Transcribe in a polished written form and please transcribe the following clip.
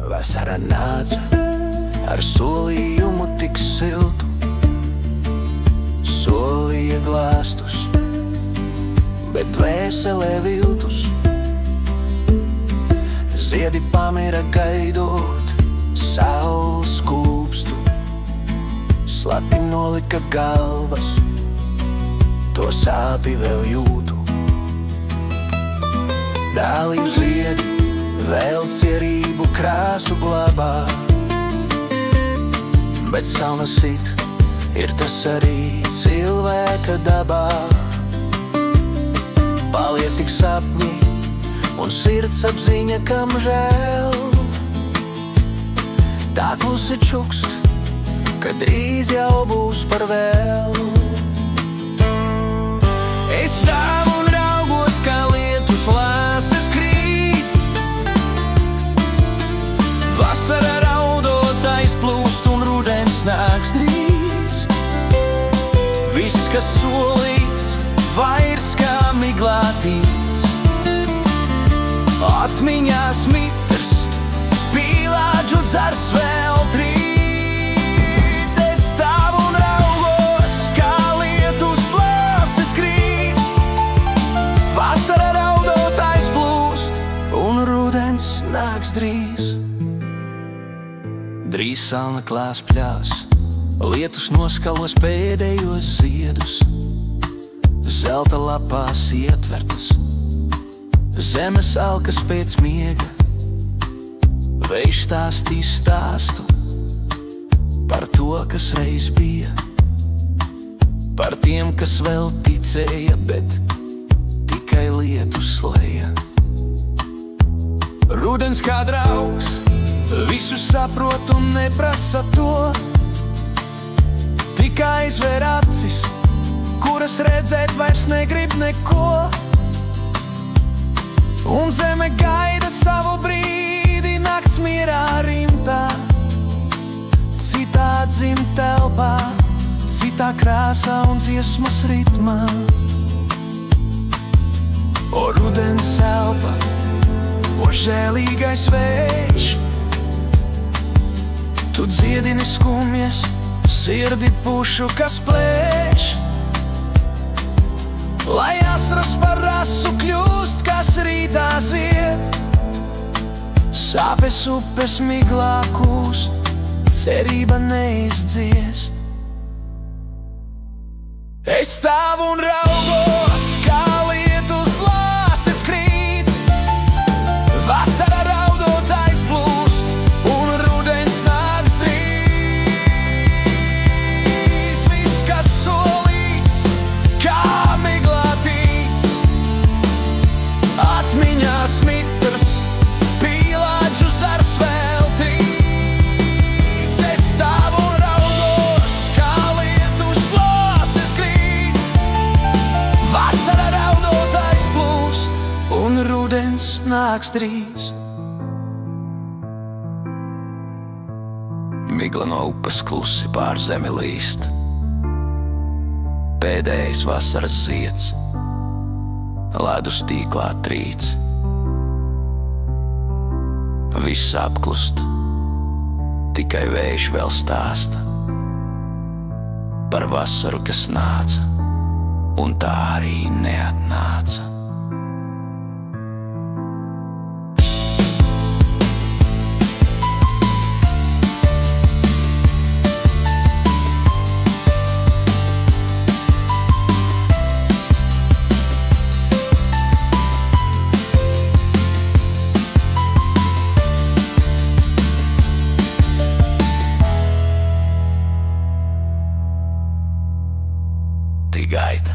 Vasara nāca ar solījumu tik siltu, solīja glāstus, bet dvēselē viltus. Ziedi pamira gaidot saules kūpstu, slapi nolika galvas, to sāpi vēl jūtu. Dāliju ziedi vēl cerību krāsu glabā, bet salna sit, ir tas arī cilvēka dabā. Paliek tik sapņi un sirds apziņa, kam žēl. Tā klusi čukst, ka drīz jau būs par vēl. Es stāvu un raugos, kā lietus lāses krīt, vasara raudot aizplūst un rudens nāks drīz. Viss, kas solīts, vairs kā miglātīts, atmiņās mitrs, pīlāģu dzars vēl trīc. Es stāvu un raugos, kā lietus lāses krīt, vasara raudot aizplūst un rudens nāks drīz. Drīz salna klās pļās, lietus noskalos pēdējos ziedus, zelta lapās ietvertas, zemes alkas pēc miega. Vējš stāstīs stāstu par to, kas reiz bija, par tiem, kas vēl ticēja, bet tikai lietus slēja. Rudens kā draugs, visu saprot un neprasa to, tikai aizver acis, kuras redzēt vairs negrib neko. Un zeme gaida savu brīdi, nakts mierā rimtā, citā dzimt telpā, citā krāsā un dziesmas ritmā. O rudens elpa, o žēlīgais vējš, tu dziedini skumjas, sirdi pušu, kas plēš. Lai asras par rasu kļūst, kas rītā zied, sāpes upes miglā kūst, cerība neizdziest. Es stāvu un raugos, kā lietus lāses krīt, vasara raudot aizplūst un rudens nāks drīz. Viss, kas solīts, kā atmiņās mitrs, pīlāģu zars vēl trīc. Es stāvu un raugos, kā lietus lāses krīt, vasara raudot aizplūst un rudens nāks drīz. Migla no upes klusi pār zemi līst, pēdējais vasaras zieds, ledus tīklā trīc. Viss apklust, tikai vējš vēl stāsta par vasaru, kas nāca, un tā arī neatnāca. Gaita.